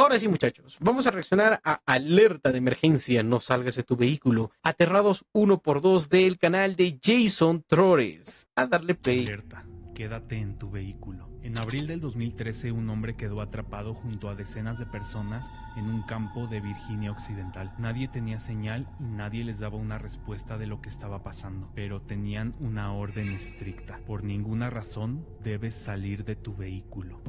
Ahora sí, muchachos, vamos a reaccionar a Alerta de Emergencia, no salgas de tu vehículo. Aterrados uno por dos del canal de Jason Torres. A darle play. Alerta, quédate en tu vehículo. En abril del 2013, un hombre quedó atrapado junto a decenas de personas en un campo de Virginia Occidental. Nadie tenía señal y nadie les daba una respuesta de lo que estaba pasando, pero tenían una orden estricta. Por ninguna razón debes salir de tu vehículo.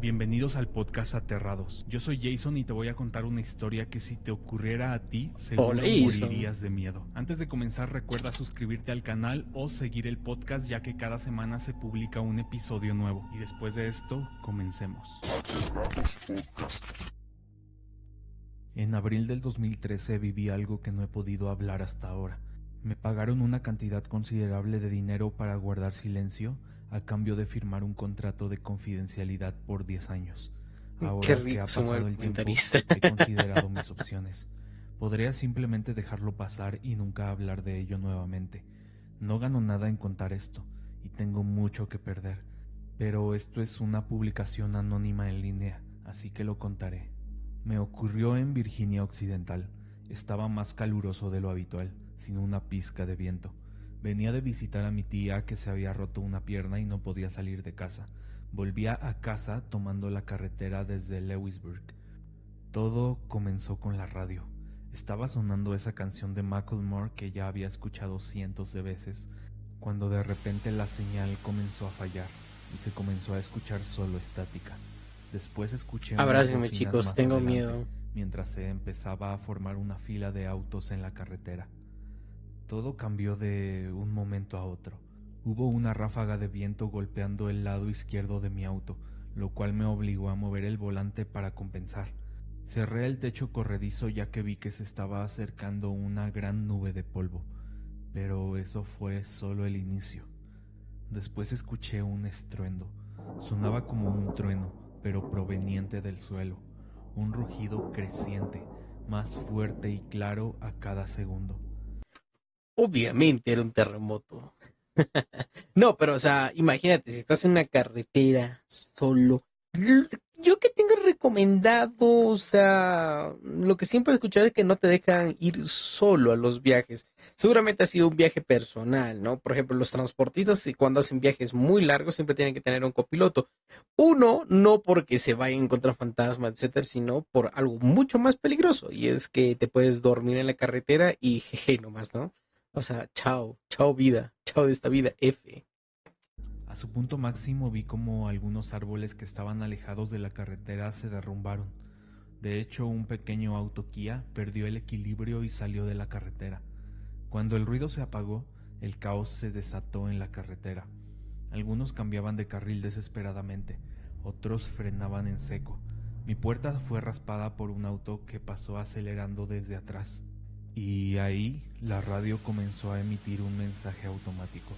Bienvenidos al podcast Aterrados. Yo soy Jason y te voy a contar una historia que si te ocurriera a ti, seguro Hola, Jason. morirías de miedo. Antes de comenzar, recuerda suscribirte al canal o seguir el podcast, ya que cada semana se publica un episodio nuevo. Y después de esto, comencemos. En abril del 2013 viví algo que no he podido hablar hasta ahora. Me pagaron una cantidad considerable de dinero para guardar silencio a cambio de firmar un contrato de confidencialidad por 10 años. Ahora Qué que rico ha su pasado el tiempo, comentarista. he considerado mis opciones. Podría simplemente dejarlo pasar y nunca hablar de ello nuevamente. No gano nada en contar esto, y tengo mucho que perder. Pero esto es una publicación anónima en línea, así que lo contaré. Me ocurrió en Virginia Occidental. Estaba más caluroso de lo habitual, sin una pizca de viento. Venía de visitar a mi tía que se había roto una pierna y no podía salir de casa. Volvía a casa tomando la carretera desde Lewisburg. Todo comenzó con la radio. Estaba sonando esa canción de Macklemore que ya había escuchado cientos de veces, cuando de repente la señal comenzó a fallar y se comenzó a escuchar solo estática. Después escuché unas Abrácenme, bocinas chicos, más tengo adelante, miedo. mientras se empezaba a formar una fila de autos en la carretera. Todo cambió de un momento a otro. Hubo una ráfaga de viento golpeando el lado izquierdo de mi auto, lo cual me obligó a mover el volante para compensar. Cerré el techo corredizo ya que vi que se estaba acercando una gran nube de polvo, pero eso fue solo el inicio. Después escuché un estruendo. Sonaba como un trueno, pero proveniente del suelo. Un rugido creciente, más fuerte y claro a cada segundo. Obviamente era un terremoto. No, pero o sea, imagínate, si estás en una carretera solo. Yo que tengo recomendado, o sea, lo que siempre he escuchado es que no te dejan ir solo a los viajes. Seguramente ha sido un viaje personal, ¿no? Por ejemplo, los transportistas cuando hacen viajes muy largos siempre tienen que tener un copiloto. Uno, no porque se vayan a encontrar fantasmas, etcétera, sino por algo mucho más peligroso. Y es que te puedes dormir en la carretera y jeje nomás, ¿no? O sea, chao, chao vida, chao de esta vida, F. A su punto máximo vi como algunos árboles que estaban alejados de la carretera se derrumbaron. De hecho, un pequeño auto Kia perdió el equilibrio y salió de la carretera. Cuando el ruido se apagó, el caos se desató en la carretera. Algunos cambiaban de carril desesperadamente, otros frenaban en seco. Mi puerta fue raspada por un auto que pasó acelerando desde atrás. Y ahí la radio comenzó a emitir un mensaje automático.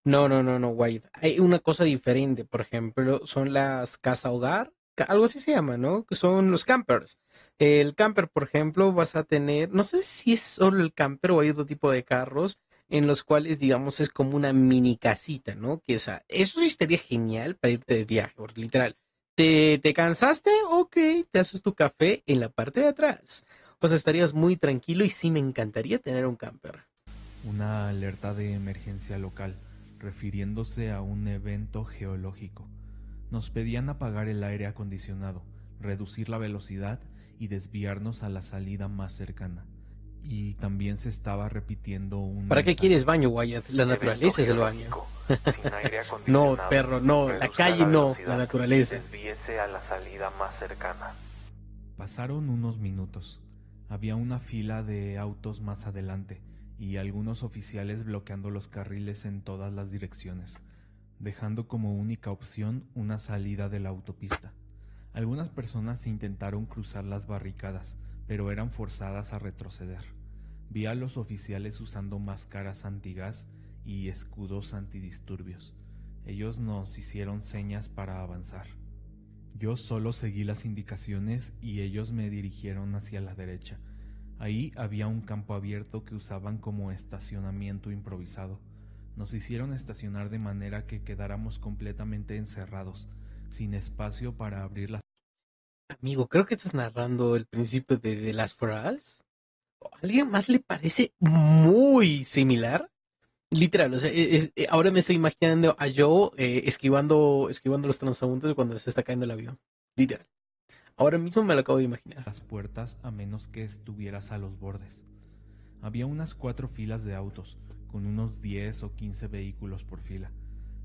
No, White. Hay una cosa diferente, por ejemplo, son las casa hogar, algo así se llama, ¿no? Que son los campers. El camper, por ejemplo, vas a tener, no sé si es solo el camper o hay otro tipo de carros en los cuales, digamos, es como una mini casita, ¿no? Que, o sea, eso sí estaría genial para irte de viaje, porque literal. ¿Te cansaste? Ok, te haces tu café en la parte de atrás. O sea, estarías muy tranquilo y sí me encantaría tener un camper. Una alerta de emergencia local, refiriéndose a un evento geológico. Nos pedían apagar el aire acondicionado, reducir la velocidad y desviarnos a la salida más cercana. Y también se estaba repitiendo un ¿Para qué mensaje. quieres baño, Wyatt? La naturaleza es el baño. Sin aire No, acondicionado. perro, no. La Reduzca calle la no. La velocidad. naturaleza. Desvíese a la salida más cercana. Pasaron unos minutos. Había una fila de autos más adelante y algunos oficiales bloqueando los carriles en todas las direcciones, dejando como única opción una salida de la autopista. Algunas personas intentaron cruzar las barricadas, pero eran forzadas a retroceder. Vi a los oficiales usando máscaras antigas y escudos antidisturbios. Ellos nos hicieron señas para avanzar. Yo solo seguí las indicaciones y ellos me dirigieron hacia la derecha. Ahí había un campo abierto que usaban como estacionamiento improvisado. Nos hicieron estacionar de manera que quedáramos completamente encerrados. sin espacio para abrir las... Amigo, creo que estás narrando el principio de The Last of Us. ¿A alguien más le parece muy similar? Literal, o sea, ahora me estoy imaginando a Joe esquivando los transeúntes cuando se está cayendo el avión. Literal. Ahora mismo me lo acabo de imaginar. las puertas a menos que estuvieras a los bordes. Había unas 4 filas de autos, con unos 10 o 15 vehículos por fila.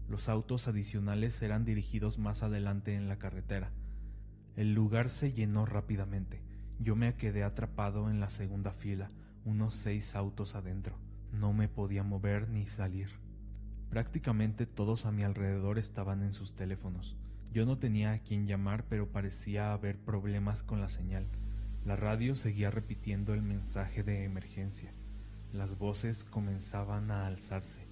Los autos adicionales eran dirigidos más adelante en la carretera. El lugar se llenó rápidamente. Yo me quedé atrapado en la segunda fila, unos 6 autos adentro. No me podía mover ni salir. Prácticamente todos a mi alrededor estaban en sus teléfonos. Yo no tenía a quién llamar, pero parecía haber problemas con la señal. La radio seguía repitiendo el mensaje de emergencia. Las voces comenzaban a alzarse.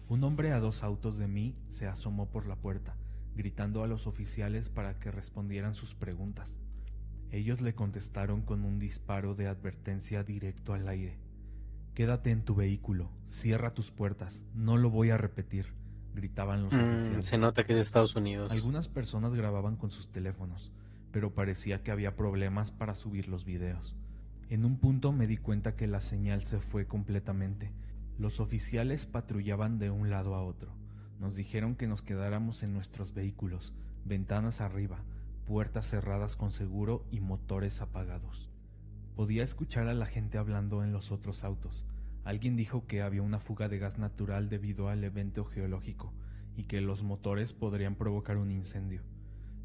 Un hombre a 2 autos de mí se asomó por la puerta, gritando a los oficiales para que respondieran sus preguntas. Ellos le contestaron con un disparo de advertencia directo al aire. «Quédate en tu vehículo, cierra tus puertas, no lo voy a repetir», gritaban los oficiales. Se nota que es Estados Unidos. Algunas personas grababan con sus teléfonos, pero parecía que había problemas para subir los videos. En un punto me di cuenta que la señal se fue completamente. Los oficiales patrullaban de un lado a otro. Nos dijeron que nos quedáramos en nuestros vehículos, ventanas arriba, puertas cerradas con seguro y motores apagados. Podía escuchar a la gente hablando en los otros autos. Alguien dijo que había una fuga de gas natural debido al evento geológico y que los motores podrían provocar un incendio.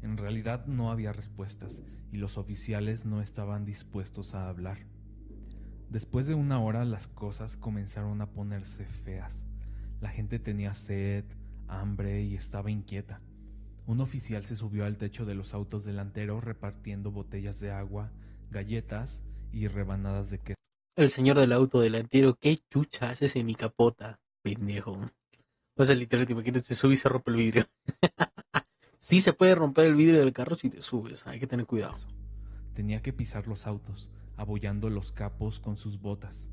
En realidad no había respuestas y los oficiales no estaban dispuestos a hablar. Después de una hora las cosas comenzaron a ponerse feas. La gente tenía sed, hambre y estaba inquieta. Un oficial se subió al techo de los autos delanteros repartiendo botellas de agua, galletas y rebanadas de queso. El señor del auto delantero, ¿qué chucha haces en mi capota, pendejo? O sea, literal, te imaginas, te subes y se rompe el vidrio. Sí se puede romper el vidrio del carro si te subes, hay que tener cuidado. Tenía que pisar los autos, abollando los capos con sus botas.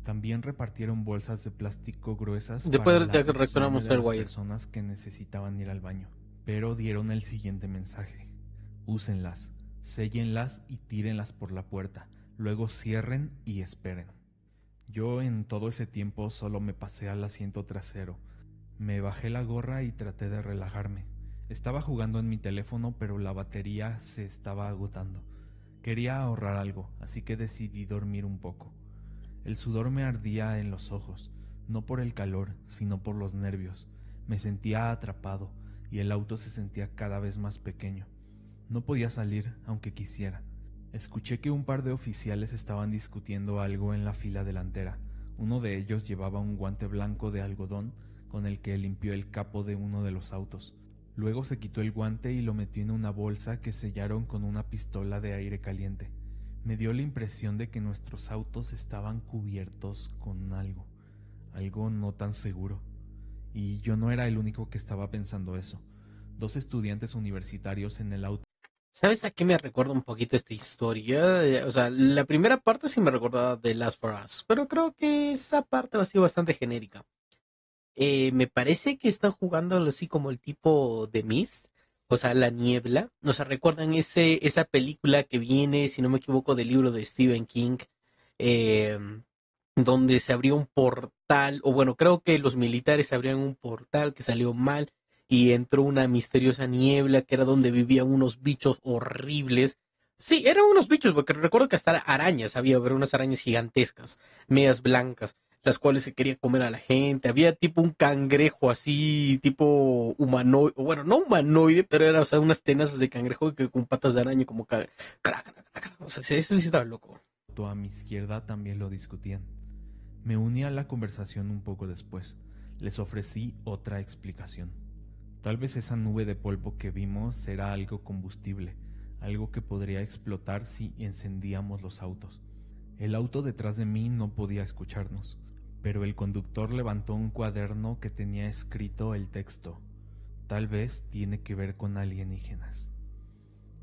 También repartieron bolsas de plástico gruesas para la higiene de las personas que necesitaban ir al baño. Pero dieron el siguiente mensaje: úsenlas, séllenlas y tírenlas por la puerta, luego cierren y esperen. Yo en todo ese tiempo solo me pasé al asiento trasero. Me bajé la gorra y traté de relajarme. Estaba jugando en mi teléfono, pero la batería se estaba agotando. Quería ahorrar algo, así que decidí dormir un poco. El sudor me ardía en los ojos, no por el calor, sino por los nervios. Me sentía atrapado y el auto se sentía cada vez más pequeño. No podía salir, aunque quisiera. Escuché que un par de oficiales estaban discutiendo algo en la fila delantera. Uno de ellos llevaba un guante blanco de algodón con el que limpió el capó de uno de los autos. Luego se quitó el guante y lo metió en una bolsa que sellaron con una pistola de aire caliente. Me dio la impresión de que nuestros autos estaban cubiertos con algo no tan seguro. Y yo no era el único que estaba pensando eso. 2 estudiantes universitarios en el auto. ¿Sabes a qué me recuerda un poquito esta historia? O sea, la primera parte sí me recordaba de Last of Us, pero creo que esa parte ha sido bastante genérica. Me parece que están jugando algo así como el tipo de Mist, o sea, la niebla. O sea, ¿recuerdan esa película que viene, si no me equivoco, del libro de Stephen King, eh, donde se abrió un portal, o bueno, creo que los militares abrían un portal que salió mal y entró una misteriosa niebla que era donde vivían unos bichos horribles? Sí, eran unos bichos, porque recuerdo que hasta arañas había unas arañas gigantescas, medias blancas, las cuales se querían comer a la gente. Había tipo un cangrejo así, tipo humanoide, bueno, no humanoide, pero era, o sea, unas tenazas de cangrejo que con patas de araña como o sea, eso sí estaba loco. A mi izquierda también lo discutían. Me uní a la conversación un poco después. Les ofrecí otra explicación. Tal vez esa nube de polvo que vimos era algo combustible, algo que podría explotar si encendíamos los autos. El auto detrás de mí no podía escucharnos, pero el conductor levantó un cuaderno que tenía escrito el texto: tal vez tiene que ver con alienígenas.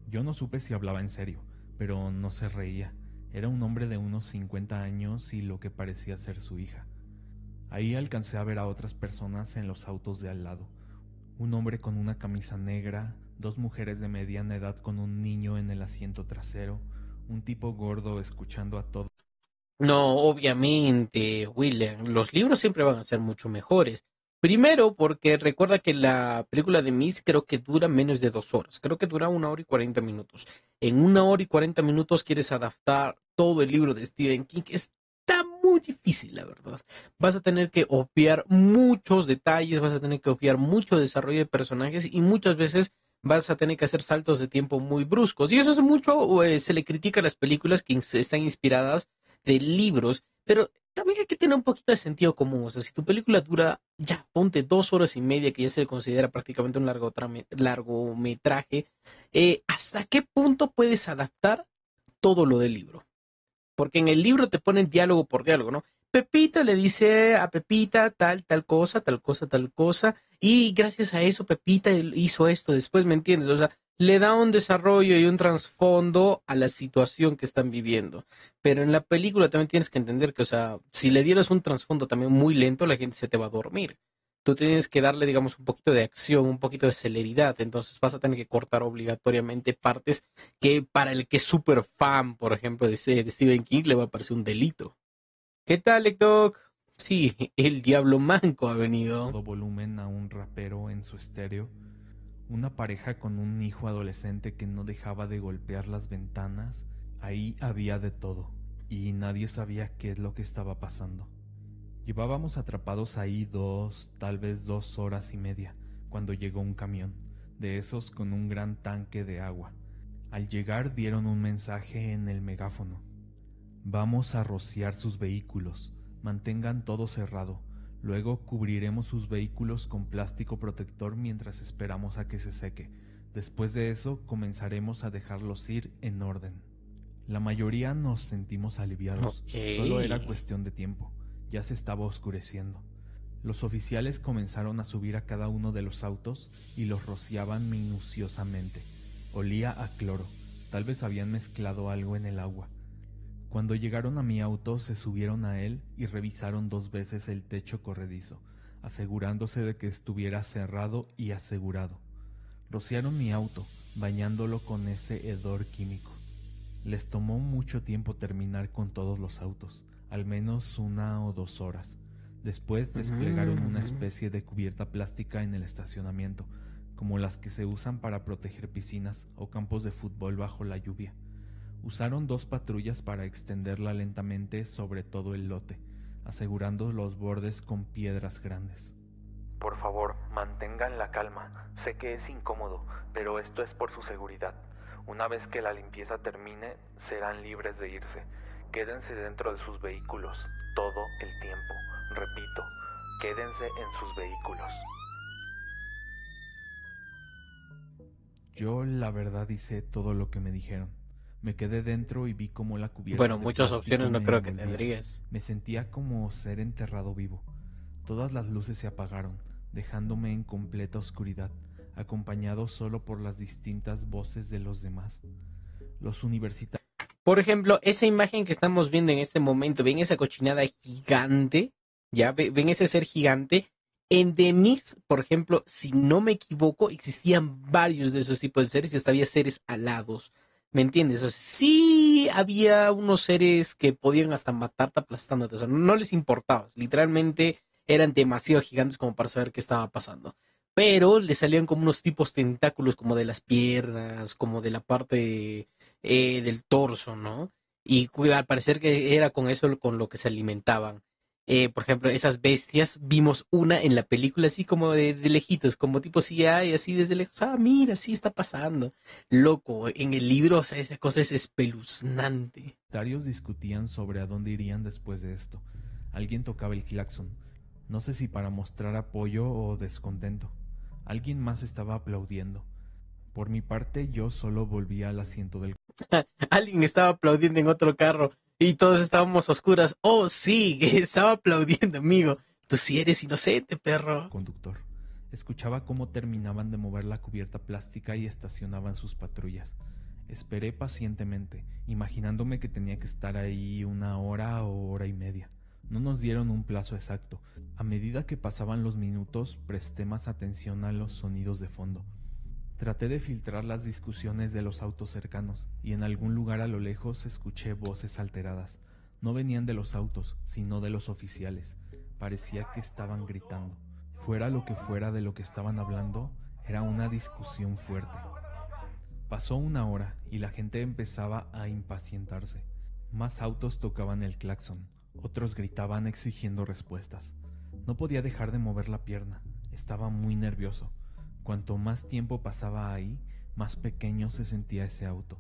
Yo no supe si hablaba en serio, pero no se reía. Era un hombre de unos 50 años y lo que parecía ser su hija. Ahí alcancé a ver a otras personas en los autos de al lado. Un hombre con una camisa negra, Dos mujeres de mediana edad con un niño en el asiento trasero, un tipo gordo escuchando a todo. No, obviamente, William, los libros siempre van a ser mucho mejores. Primero, porque recuerda que la película de Miss creo que dura menos de 2 horas. Creo que dura 1 hora y 40 minutos. En 1 hora y 40 minutos quieres adaptar todo el libro de Stephen King. Está muy difícil, la verdad. Vas a tener que obviar muchos detalles, vas a tener que obviar mucho desarrollo de personajes y muchas veces vas a tener que hacer saltos de tiempo muy bruscos. Y eso es mucho, se le critica a las películas que están inspiradas de libros, pero también hay que tener un poquito de sentido común. O sea, si tu película dura, ya, ponte 2 horas y media, que ya se le considera prácticamente un largometraje, ¿hasta qué punto puedes adaptar todo lo del libro? Porque en el libro te ponen diálogo por diálogo, ¿no? Pepita le dice a Pepita tal, tal cosa, tal cosa, tal cosa, y gracias a eso Pepita hizo esto después, ¿me entiendes? O sea, le da un desarrollo y un trasfondo a la situación que están viviendo. Pero en la película también tienes que entender que, o sea, si le dieras un trasfondo también muy lento, la gente se te va a dormir. Tú tienes que darle, digamos, un poquito de acción, un poquito de celeridad, entonces vas a tener que cortar obligatoriamente partes que para el que es súper fan, por ejemplo, de Stephen King, le va a parecer un delito. ¿Qué tal, Doc? Sí, el diablo manco ha venido. Volumen a un rapero en su estéreo, una pareja con un hijo adolescente que no dejaba de golpear las ventanas. Ahí había de todo, y nadie sabía qué es lo que estaba pasando. Llevábamos atrapados ahí tal vez 2 horas y media, cuando llegó un camión, de esos con un gran tanque de agua. Al llegar dieron un mensaje en el megáfono. Vamos a rociar sus vehículos, mantengan todo cerrado, luego cubriremos sus vehículos con plástico protector mientras esperamos a que se seque. Después de eso comenzaremos a dejarlos ir en orden. La mayoría nos sentimos aliviados, Ok. solo era cuestión de tiempo, ya se estaba oscureciendo. Los oficiales comenzaron a subir a cada uno de los autos y los rociaban minuciosamente. Olía a cloro, tal vez habían mezclado algo en el agua. Cuando llegaron a mi auto se subieron a él y revisaron 2 veces el techo corredizo, asegurándose de que estuviera cerrado y asegurado. Rociaron mi auto, bañándolo con ese hedor químico. Les tomó mucho tiempo terminar con todos los autos, al menos 1 o 2 horas. Después desplegaron una especie de cubierta plástica en el estacionamiento, como las que se usan para proteger piscinas o campos de fútbol bajo la lluvia. Usaron 2 patrullas para extenderla lentamente sobre todo el lote, asegurando los bordes con piedras grandes. Por favor, mantengan la calma. Sé que es incómodo, pero esto es por su seguridad. Una vez que la limpieza termine, serán libres de irse. Quédense dentro de sus vehículos todo el tiempo. Repito, quédense en sus vehículos. Yo, la verdad, hice todo lo que me dijeron. Me quedé dentro y vi cómo la cubierta Bueno, de muchas plástico opciones no me creo que envolvía. tendrías. Me sentía como ser enterrado vivo. Todas las luces se apagaron, dejándome en completa oscuridad, acompañado solo por las distintas voces de los demás. Los universitarios. Por ejemplo, esa imagen que estamos viendo en este momento, ven esa cochinada gigante, ya ven ese ser gigante. En The Mist, por ejemplo, si no me equivoco, existían varios de esos tipos de seres y hasta había seres alados. ¿Me entiendes? O sea, sí había unos seres que podían hasta matarte aplastándote. O sea, no les importaba. Literalmente eran demasiado gigantes como para saber qué estaba pasando. Pero le salían como unos tipos tentáculos como de las piernas, como de la parte del torso, ¿no? Y al parecer que era con eso con lo que se alimentaban. Por ejemplo, esas bestias, vimos una en la película así como de lejitos, como tipo CGI, así desde lejos. Ah, mira, sí está pasando. Loco, en el libro, o sea, esa cosa es espeluznante. Discutían sobre a dónde irían después de esto. Alguien tocaba el claxon, no sé si para mostrar apoyo o descontento. Alguien más estaba aplaudiendo. Por mi parte, yo solo volví al asiento del Alguien estaba aplaudiendo en otro carro y todos estábamos a oscuras. Oh, sí, estaba aplaudiendo, amigo. Tú sí eres inocente, perro. conductor. Escuchaba cómo terminaban de mover la cubierta plástica y estacionaban sus patrullas. Esperé pacientemente, imaginándome que tenía que estar ahí 1 hora o hora y media. No nos dieron un plazo exacto. A medida que pasaban los minutos, presté más atención a los sonidos de fondo. Traté de filtrar las discusiones de los autos cercanos, y en algún lugar a lo lejos escuché voces alteradas. No venían de los autos, sino de los oficiales. Parecía que estaban gritando. Fuera lo que fuera de lo que estaban hablando, era una discusión fuerte. Pasó una hora y la gente empezaba a impacientarse. Más autos tocaban el claxon, otros gritaban exigiendo respuestas. No podía dejar de mover la pierna, estaba muy nervioso. Cuanto más tiempo pasaba ahí, más pequeño se sentía ese auto.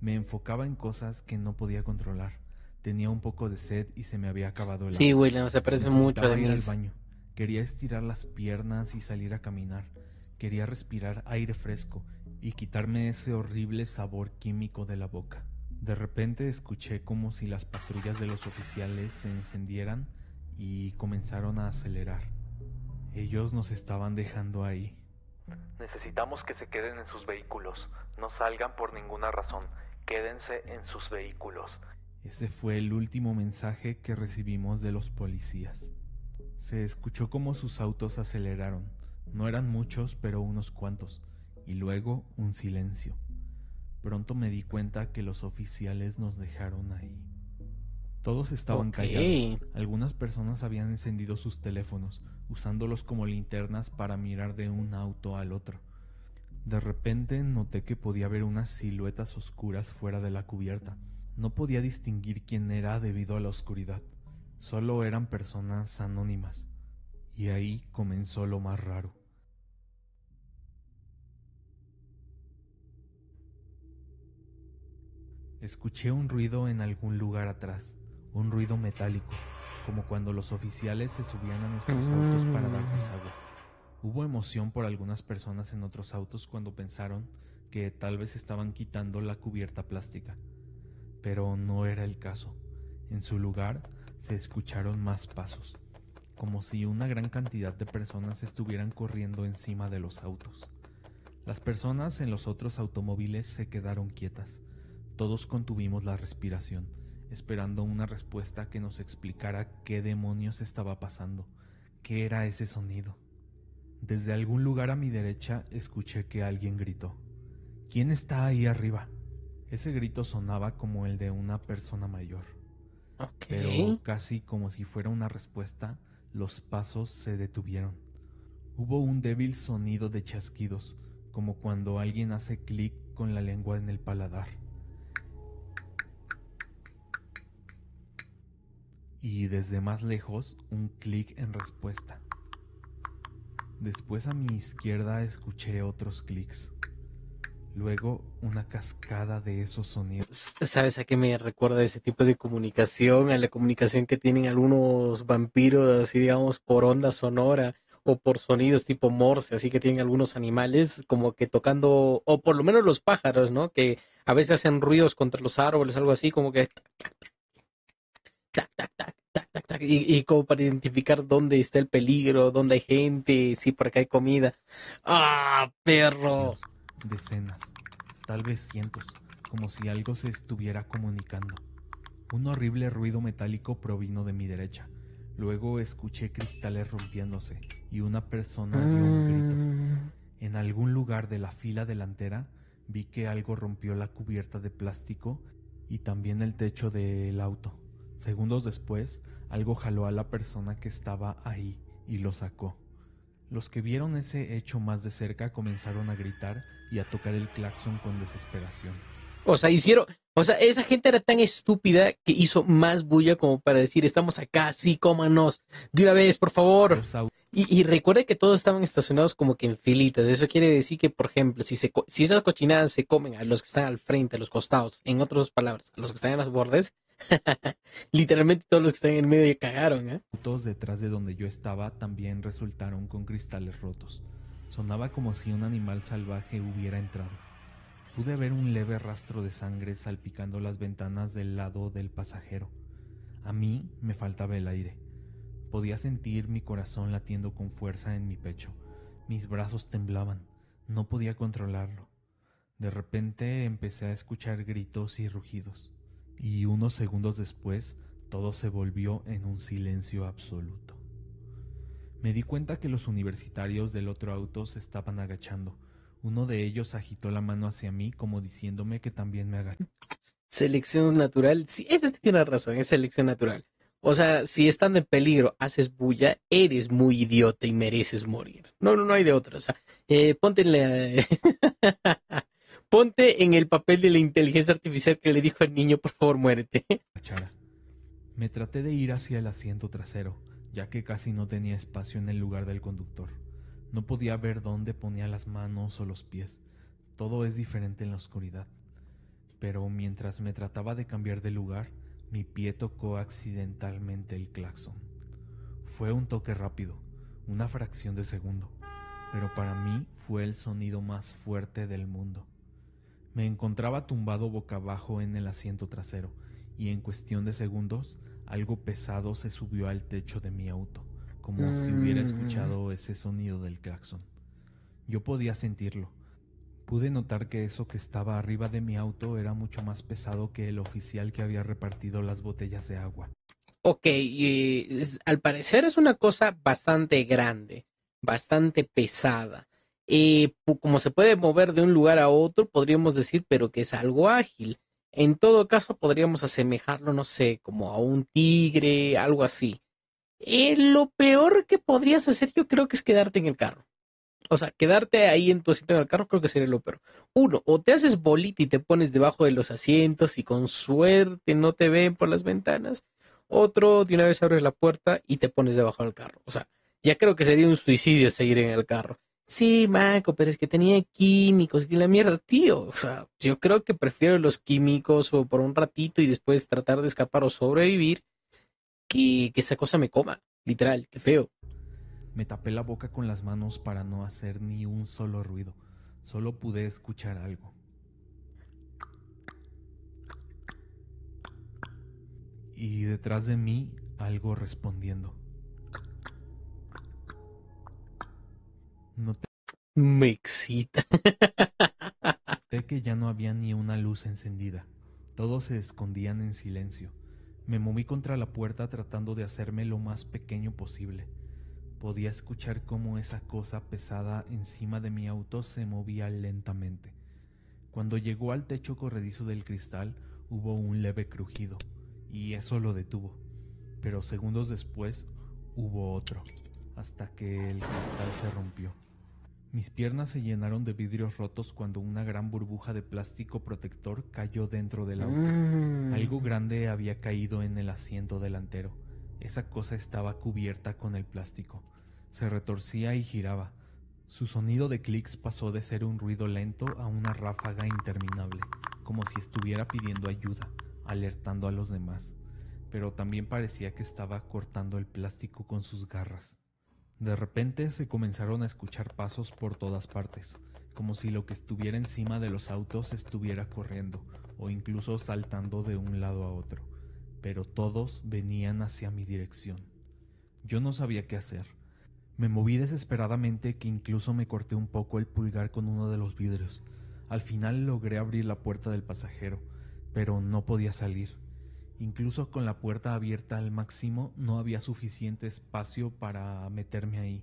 Me enfocaba en cosas que no podía controlar. Tenía un poco de sed y se me había acabado el Sí, agua. William, se parece mucho de Necesitaba ir al mis... baño. Quería estirar las piernas y salir a caminar. Quería respirar aire fresco y quitarme ese horrible sabor químico de la boca. De repente escuché como si las patrullas de los oficiales se encendieran y comenzaron a acelerar. Ellos nos estaban dejando ahí. Necesitamos que se queden en sus vehículos. No salgan por ninguna razón. Quédense en sus vehículos. Ese fue el último mensaje que recibimos de los policías. Se escuchó como sus autos aceleraron. No eran muchos, pero unos cuantos. Y luego un silencio. Pronto me di cuenta que los oficiales nos dejaron ahí. Todos estaban Ok. callados. Algunas personas habían encendido sus teléfonos, usándolos como linternas para mirar de un auto al otro. De repente noté que podía ver unas siluetas oscuras fuera de la cubierta. No podía distinguir quién era debido a la oscuridad. Solo eran personas anónimas. Y ahí comenzó lo más raro. Escuché un ruido en algún lugar atrás, un ruido metálico, como cuando los oficiales se subían a nuestros autos para darnos agua. Hubo emoción por algunas personas en otros autos cuando pensaron que tal vez estaban quitando la cubierta plástica, pero no era el caso. En su lugar se escucharon más pasos, como si una gran cantidad de personas estuvieran corriendo encima de los autos. Las personas en los otros automóviles se quedaron quietas. Todos contuvimos la respiración, esperando una respuesta que nos explicara qué demonios estaba pasando, qué era ese sonido. Desde algún lugar a mi derecha escuché que alguien gritó: ¿Quién está ahí arriba? Ese grito sonaba como el de una persona mayor, pero Ok. casi como si fuera una respuesta, los pasos se detuvieron. Hubo un débil sonido de chasquidos, como cuando alguien hace clic con la lengua en el paladar. Y desde más lejos, un clic en respuesta. Después a mi izquierda escuché otros clics. Luego una cascada de esos sonidos. ¿Sabes a qué me recuerda ese tipo de comunicación? A la comunicación que tienen algunos vampiros, así digamos, por onda sonora o por sonidos tipo Morse, así que tienen algunos animales como que tocando, o por lo menos los pájaros, ¿no? Que a veces hacen ruidos contra los árboles, algo así, como que tac, tac, tac, tac, tac, tac, y como para identificar dónde está el peligro, dónde hay gente, si por acá hay comida. ¡Ah, perro! Decenas, tal vez cientos, como si algo se estuviera comunicando. Un horrible ruido metálico provino de mi derecha. Luego escuché cristales rompiéndose y una persona dio un grito. Mm. En algún lugar de la fila delantera vi que algo rompió la cubierta de plástico y también el techo del auto. Segundos después, algo jaló a la persona que estaba ahí y lo sacó. Los que vieron ese hecho más de cerca comenzaron a gritar y a tocar el claxon con desesperación. O sea, esa gente era tan estúpida que hizo más bulla como para decir, estamos acá, sí, cómanos, de una vez, por favor. Los autos Y recuerde que todos estaban estacionados como que en filitas. Eso quiere decir que, por ejemplo, si esas cochinadas se comen a los que están al frente, a los costados, en otras palabras, a los que están en los bordes, literalmente todos los que están en medio ya cagaron, ¿eh? detrás de donde yo estaba también resultaron con cristales rotos. Sonaba como si un animal salvaje hubiera entrado. Pude ver un leve rastro de sangre salpicando las ventanas del lado del pasajero. A mí me faltaba el aire. Podía sentir mi corazón latiendo con fuerza en mi pecho. Mis brazos temblaban. No podía controlarlo. De repente empecé a escuchar gritos y rugidos. Y unos segundos después, todo se volvió en un silencio absoluto. Me di cuenta que los universitarios del otro auto se estaban agachando. Uno de ellos agitó la mano hacia mí como diciéndome que también me agachara. Selección natural. Sí, tiene razón, es selección natural. O sea, si estando en peligro haces bulla, eres muy idiota y mereces morir. No, no, no hay de otra. O sea, ponte en ponte en el papel de la inteligencia artificial que le dijo al niño, por favor, muérete. Me traté de ir hacia el asiento trasero, ya que casi no tenía espacio en el lugar del conductor. No podía ver dónde ponía las manos o los pies. Todo es diferente en la oscuridad. Pero mientras me trataba de cambiar de lugar, mi pie tocó accidentalmente el claxon. Fue un toque rápido, una fracción de segundo, pero para mí fue el sonido más fuerte del mundo. Me encontraba tumbado boca abajo en el asiento trasero, y en cuestión de segundos, algo pesado se subió al techo de mi auto, como si hubiera escuchado ese sonido del claxon. Yo podía sentirlo. Pude notar que eso que estaba arriba de mi auto era mucho más pesado que el oficial que había repartido las botellas de agua. Ok, al parecer es una cosa bastante grande, bastante pesada. Como se puede mover de un lugar a otro, podríamos decir, pero que es algo ágil. En todo caso, podríamos asemejarlo, no sé, como a un tigre, algo así. Lo peor que podrías hacer, yo creo que es quedarte en el carro. O sea, quedarte ahí en tu asiento en el carro creo que sería lo peor. Uno, o te haces bolita y te pones debajo de los asientos y con suerte no te ven por las ventanas. Otro, de una vez abres la puerta y te pones debajo del carro. O sea, ya creo que sería un suicidio seguir en el carro. Sí, Marco, pero es que tenía químicos y la mierda, tío. O sea, yo creo que prefiero los químicos o por un ratito y después tratar de escapar o sobrevivir que esa cosa me coma. Literal, qué feo. Me tapé la boca con las manos para no hacer ni un solo ruido. Solo pude escuchar algo. Y detrás de mí, algo respondiendo. Noté Me excita. que ya no había ni una luz encendida. Todos se escondían en silencio. Me moví contra la puerta tratando de hacerme lo más pequeño posible. Podía escuchar cómo esa cosa pesada encima de mi auto se movía lentamente. Cuando llegó al techo corredizo del cristal, hubo un leve crujido, y eso lo detuvo. Pero segundos después hubo otro, hasta que el cristal se rompió. Mis piernas se llenaron de vidrios rotos cuando una gran burbuja de plástico protector cayó dentro del auto. Algo grande había caído en el asiento delantero. Esa cosa estaba cubierta con el plástico. Se retorcía y giraba. Su sonido de clics pasó de ser un ruido lento a una ráfaga interminable, como si estuviera pidiendo ayuda, alertando a los demás. Pero también parecía que estaba cortando el plástico con sus garras. De repente se comenzaron a escuchar pasos por todas partes, como si lo que estuviera encima de los autos estuviera corriendo o incluso saltando de un lado a otro, pero todos venían hacia mi dirección. Yo no sabía qué hacer. Me moví desesperadamente que incluso me corté un poco el pulgar con uno de los vidrios. Al final logré abrir la puerta del pasajero, pero no podía salir. Incluso con la puerta abierta al máximo no había suficiente espacio para meterme ahí.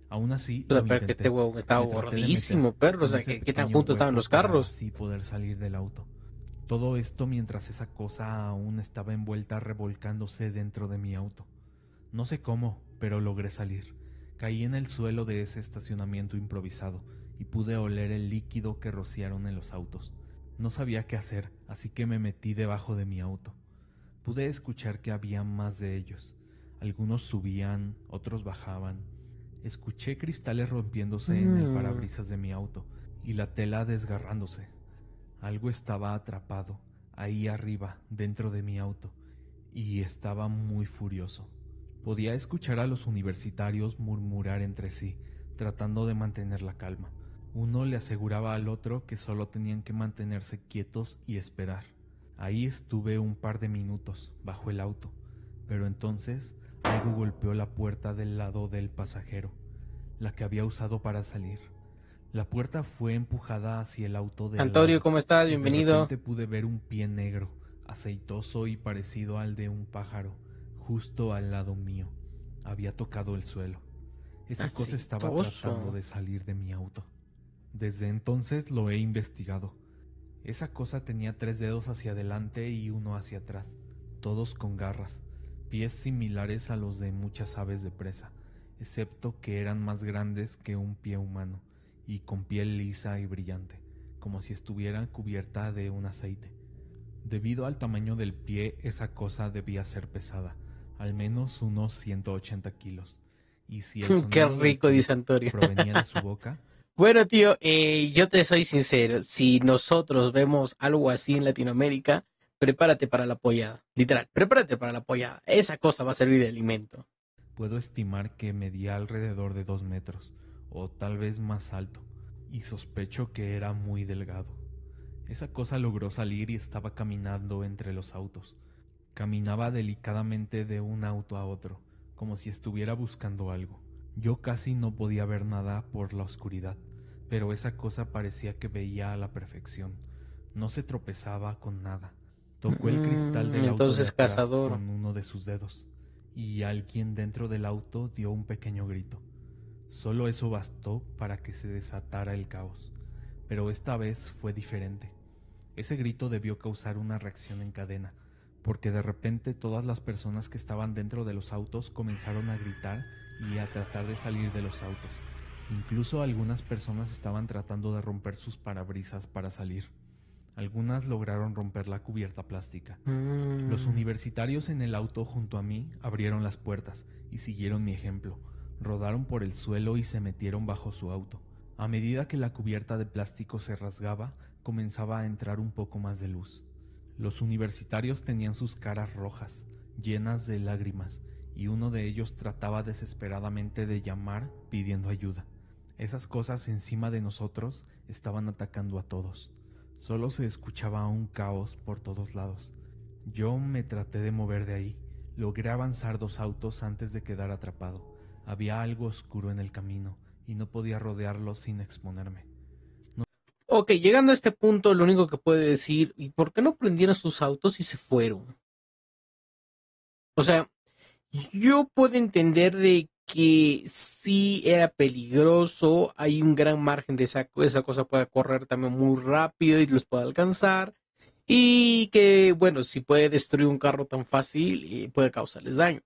Aún así Puta, lo pero que este intenté. huevón estaba Me traté de meter gordísimo, perro. O en sea, ese ¿qué tan pequeño juntos estaban hueco los para carros? así poder salir del auto. Todo esto mientras esa cosa aún estaba envuelta revolcándose dentro de mi auto. No sé cómo, pero logré salir. Caí en el suelo de ese estacionamiento improvisado y pude oler el líquido que rociaron en los autos. No sabía qué hacer, así que me metí debajo de mi auto. Pude escuchar que había más de ellos. Algunos subían, otros bajaban. Escuché cristales rompiéndose en el Mm, parabrisas de mi auto y la tela desgarrándose. Algo estaba atrapado, ahí arriba, dentro de mi auto, y estaba muy furioso. Podía escuchar a los universitarios murmurar entre sí, tratando de mantener la calma. Uno le aseguraba al otro que solo tenían que mantenerse quietos y esperar. Ahí estuve un par de minutos, bajo el auto, pero entonces algo golpeó la puerta del lado del pasajero, la que había usado para salir. La puerta fue empujada hacia el auto de al Antonio, lado, ¿cómo estás? y de Bienvenido. repente pude ver un pie negro, aceitoso y parecido al de un pájaro, justo al lado mío. Había tocado el suelo. Esa cosa estaba tratando Aceitoso. de salir de mi auto. Desde entonces lo he investigado. Esa cosa tenía 3 dedos hacia adelante y uno hacia atrás, todos con garras, pies similares a los de muchas aves de presa, excepto que eran más grandes que un pie humano y con piel lisa y brillante, como si estuviera cubierta de un aceite. Debido al tamaño del pie, esa cosa debía ser pesada, al menos unos 180 kilos, y si el Qué sonido del rico, clic dice Antonio. provenía de su boca. Bueno, tío, yo te soy sincero, si nosotros vemos algo así en Latinoamérica, prepárate para la pollada, literal, prepárate para la pollada, esa cosa va a servir de alimento. Puedo estimar que medía alrededor de 2 metros, o tal vez más alto, y sospecho que era muy delgado. Esa cosa logró salir y estaba caminando entre los autos. Caminaba delicadamente de un auto a otro, como si estuviera buscando algo. Yo casi no podía ver nada por la oscuridad, pero esa cosa parecía que veía a la perfección. No se tropezaba con nada. Tocó el cristal del auto de Entonces, atrás cazador. con uno de sus dedos, y alguien dentro del auto dio un pequeño grito. Solo eso bastó para que se desatara el caos, pero esta vez fue diferente. Ese grito debió causar una reacción en cadena, porque de repente todas las personas que estaban dentro de los autos comenzaron a gritar y a tratar de salir de los autos. Incluso algunas personas estaban tratando de romper sus parabrisas para salir. Algunas lograron romper la cubierta plástica. Los universitarios en el auto junto a mí abrieron las puertas y siguieron mi ejemplo. Rodaron por el suelo y se metieron bajo su auto. A medida que la cubierta de plástico se rasgaba, comenzaba a entrar un poco más de luz. Los universitarios tenían sus caras rojas, llenas de lágrimas, y uno de ellos trataba desesperadamente de llamar pidiendo ayuda. Esas cosas encima de nosotros estaban atacando a todos. Solo se escuchaba un caos por todos lados. Yo me traté de mover de ahí. Logré avanzar 2 autos antes de quedar atrapado. Había algo oscuro en el camino y no podía rodearlo sin exponerme. Ok, llegando a este punto, lo único que puede decir, ¿y por qué no prendieron sus autos y se fueron? O sea, yo puedo entender de que sí era peligroso, hay un gran margen de esa cosa puede correr también muy rápido y los puede alcanzar, y que, bueno, si puede destruir un carro tan fácil, puede causarles daño.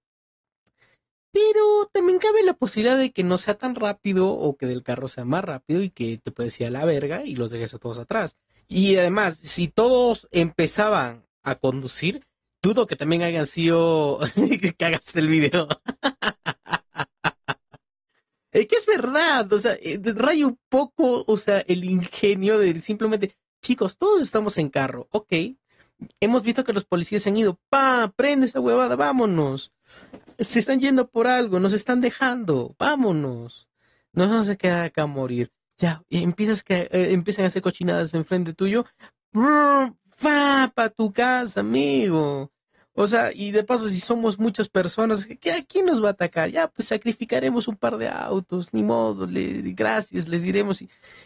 Pero también cabe la posibilidad de que no sea tan rápido o que del carro sea más rápido y que te puedes ir a la verga y los dejes a todos atrás. Y además, si todos empezaban a conducir, dudo que también hayan sido que hagas el video. Es que es verdad, o sea, raya un poco, o sea, el ingenio de simplemente, chicos, todos estamos en carro, ok. Hemos visto que los policías se han ido, pa, prende esa huevada, vámonos. Se están yendo por algo, nos están dejando, vámonos. No nos vamos a quedar acá a morir. Ya, y empiezan a hacer cochinadas enfrente tuyo. Va para tu casa, amigo. O sea, y de paso, si somos muchas personas, ¿quién nos va a atacar? Ya, pues sacrificaremos un par de autos, ni modo, gracias, les diremos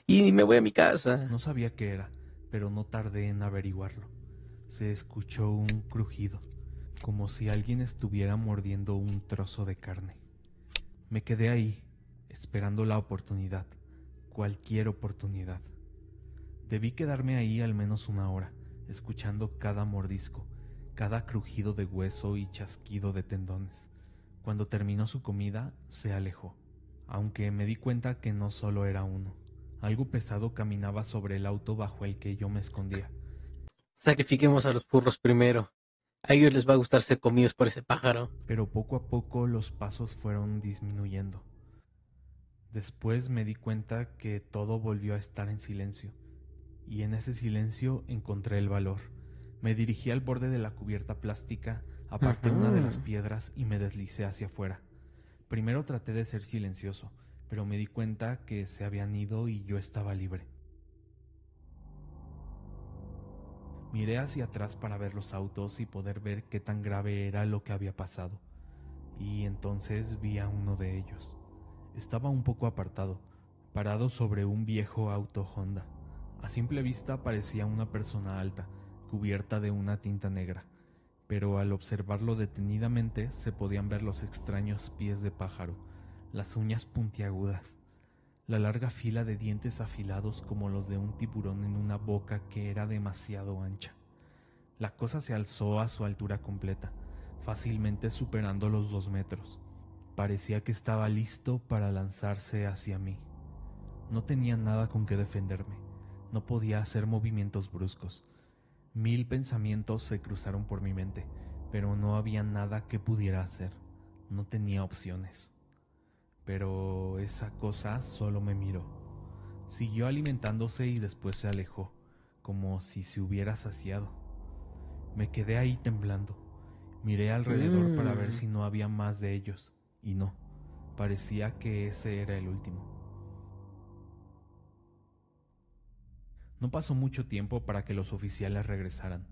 y me voy a mi casa. No sabía qué era, pero no tardé en averiguarlo. Se escuchó un crujido, como si alguien estuviera mordiendo un trozo de carne. Me quedé ahí, esperando la oportunidad, cualquier oportunidad. Debí quedarme ahí al menos 1 hora, escuchando cada mordisco, cada crujido de hueso y chasquido de tendones. Cuando terminó su comida, se alejó, aunque me di cuenta que no solo era uno. Algo pesado caminaba sobre el auto bajo el que yo me escondía. Sacrifiquemos a los burros primero. A ellos les va a gustar ser comidos por ese pájaro. Pero poco a poco los pasos fueron disminuyendo. Después me di cuenta que todo volvió a estar en silencio, y en ese silencio encontré el valor. Me dirigí al borde de la cubierta plástica, aparté una de las Ujú. piedras y me deslicé hacia afuera. Primero traté de ser silencioso, pero me di cuenta que se habían ido y yo estaba libre. Miré hacia atrás para ver los autos y poder ver qué tan grave era lo que había pasado. Y entonces vi a uno de ellos. Estaba un poco apartado, parado sobre un viejo auto Honda. A simple vista parecía una persona alta, cubierta de una tinta negra, pero al observarlo detenidamente se podían ver los extraños pies de pájaro, las uñas puntiagudas. la larga fila de dientes afilados como los de un tiburón en una boca que era demasiado ancha. La cosa se alzó a su altura completa, fácilmente superando los 2 metros. Parecía que estaba listo para lanzarse hacia mí. No tenía nada con que defenderme. No podía hacer movimientos bruscos. 1000 pensamientos se cruzaron por mi mente, pero no había nada que pudiera hacer. No tenía opciones. Pero esa cosa solo me miró. Siguió alimentándose y después se alejó, como si se hubiera saciado. Me quedé ahí temblando. Miré alrededor para ver si no había más de ellos, y no, parecía que ese era el último. No pasó mucho tiempo para que los oficiales regresaran.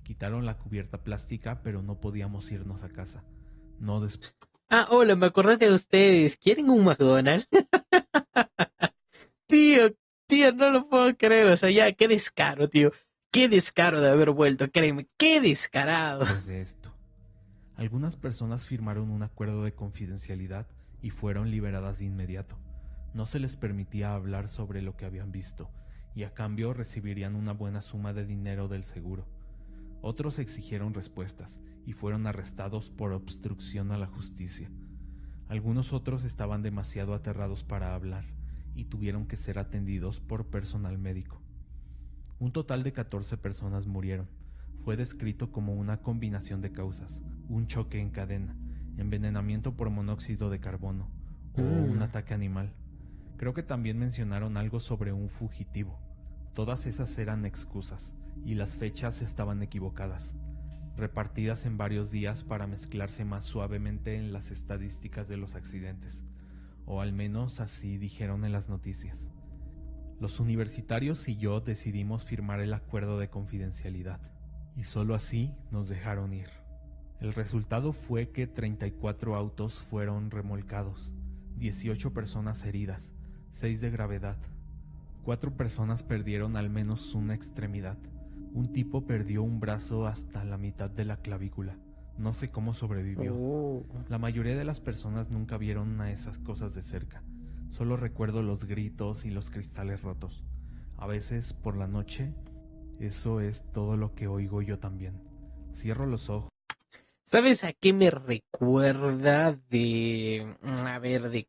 Quitaron la cubierta plástica, pero no podíamos irnos a casa. No después. Hola, me acordé de ustedes. ¿Quieren un McDonald's? Tío, tío, no lo puedo creer. O sea, ya, qué descaro, tío. Qué descaro de haber vuelto, créeme. Qué descarado. De esto. Algunas personas firmaron un acuerdo de confidencialidad y fueron liberadas de inmediato. No se les permitía hablar sobre lo que habían visto, y a cambio recibirían una buena suma de dinero del seguro. Otros exigieron respuestas y fueron arrestados por obstrucción a la justicia. Algunos otros estaban demasiado aterrados para hablar y tuvieron que ser atendidos por personal médico. Un total de 14 personas murieron. Fue descrito como una combinación de causas: un choque en cadena, envenenamiento por monóxido de carbono o un ataque animal. Creo que también mencionaron algo sobre un fugitivo. Todas esas eran excusas, y las fechas estaban equivocadas, repartidas en varios días para mezclarse más suavemente en las estadísticas de los accidentes, o al menos así dijeron en las noticias. Los universitarios y yo decidimos firmar el acuerdo de confidencialidad, y solo así nos dejaron ir. El resultado fue que 34 autos fueron remolcados, 18 personas heridas, 6 de gravedad. 4 personas perdieron al menos una extremidad. Un tipo perdió un brazo hasta la mitad de la clavícula. No sé cómo sobrevivió. La mayoría de las personas nunca vieron a esas cosas de cerca. Solo recuerdo los gritos y los cristales rotos. A veces, por la noche, eso es todo lo que oigo yo también. Cierro los ojos. ¿Sabes a qué me recuerda de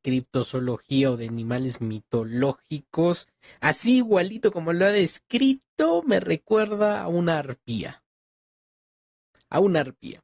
criptozoología o de animales mitológicos? Así igualito como lo ha descrito, me recuerda a una arpía. A una arpía.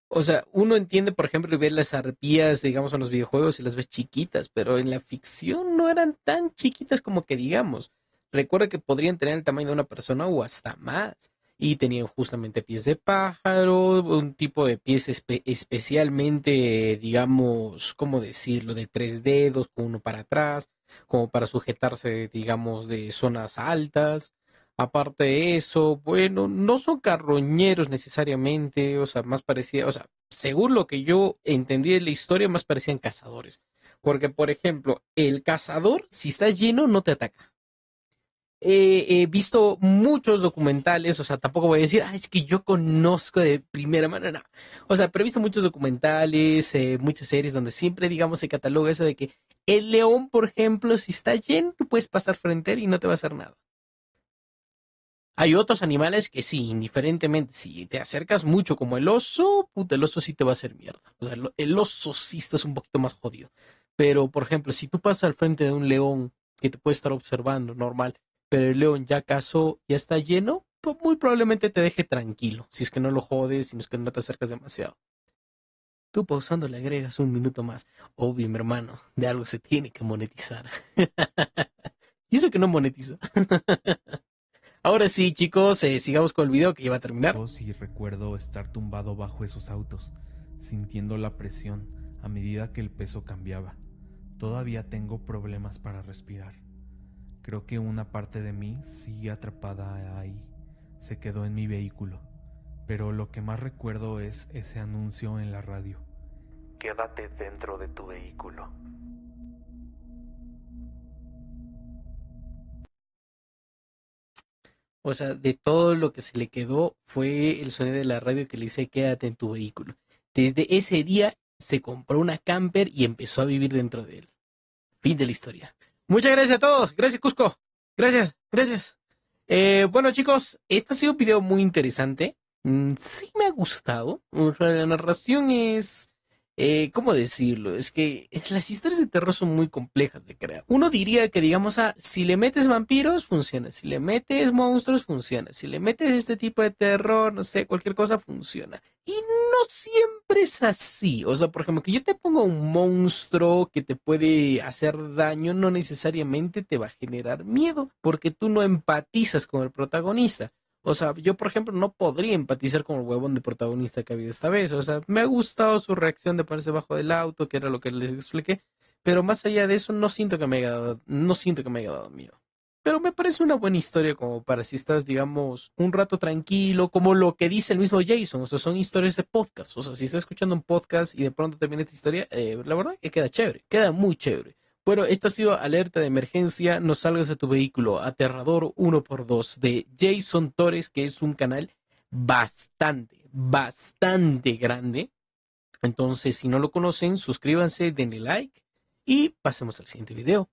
O sea, uno entiende, por ejemplo, y ver las arpías, digamos, en los videojuegos y las ves chiquitas, pero en la ficción no eran tan chiquitas como que digamos. Recuerda que podrían tener el tamaño de una persona o hasta más. Y tenían justamente pies de pájaro, un tipo de pies especialmente, digamos, ¿cómo decirlo? De 3 dedos, con uno para atrás, como para sujetarse, digamos, de zonas altas. Aparte de eso, bueno, no son carroñeros necesariamente, o sea, más parecía, o sea, según lo que yo entendí de la historia, más parecían cazadores. Porque, por ejemplo, el cazador, si está lleno, no te ataca. He visto muchos documentales, o sea, tampoco voy a decir, es que yo conozco de primera mano, no. O sea, pero he visto muchos documentales, muchas series donde siempre, digamos, se cataloga eso de que el león, por ejemplo, si está lleno, tú puedes pasar frente a él y no te va a hacer nada. Hay otros animales que sí, indiferentemente, si te acercas mucho como el oso, puta, el oso sí te va a hacer mierda. O sea, el oso sí está un poquito más jodido. Pero, por ejemplo, si tú pasas al frente de un león que te puede estar observando, normal, pero el león ya cazó, ya está lleno, pues muy probablemente te deje tranquilo. Si es que no lo jodes, si no es que no te acercas demasiado. Tú pausando le agregas un minuto más. Obvio, mi hermano, de algo se tiene que monetizar. Y eso que no monetizo. Ahora sí, chicos, sigamos con el video que ya va a terminar. Y recuerdo estar tumbado bajo esos autos, sintiendo la presión a medida que el peso cambiaba. Todavía tengo problemas para respirar. Creo que una parte de mí sigue atrapada ahí. Se quedó en mi vehículo. Pero lo que más recuerdo es ese anuncio en la radio. Quédate dentro de tu vehículo. O sea, de todo lo que se le quedó fue el sonido de la radio que le dice quédate en tu vehículo. Desde ese día se compró una camper y empezó a vivir dentro de él. Fin de la historia. Muchas gracias a todos. Gracias, Cusco. Gracias, gracias. Bueno, chicos, este ha sido un video muy interesante. Sí me ha gustado. O sea, la narración es... ¿cómo decirlo? Es que las historias de terror son muy complejas de crear. Uno diría que, digamos, si le metes vampiros, funciona. Si le metes monstruos, funciona. Si le metes este tipo de terror, no sé, cualquier cosa, funciona. Y no siempre es así. O sea, por ejemplo, que yo te ponga un monstruo que te puede hacer daño, no necesariamente te va a generar miedo, porque tú no empatizas con el protagonista. O sea, yo, por ejemplo, no podría empatizar con el huevón de protagonista que ha habido esta vez. O sea, me ha gustado su reacción de ponerse debajo del auto, que era lo que les expliqué. Pero más allá de eso, no siento que me haya dado miedo. Pero me parece una buena historia como para si estás, digamos, un rato tranquilo, como lo que dice el mismo Jason. O sea, son historias de podcast. O sea, si estás escuchando un podcast y de pronto termina esta historia, la verdad que queda chévere, queda muy chévere. Bueno, esto ha sido Alerta de Emergencia, no salgas de tu vehículo, Aterrador 1x2 de Jason Torres, que es un canal bastante grande. Entonces, si no lo conocen, suscríbanse, denle like y pasemos al siguiente video.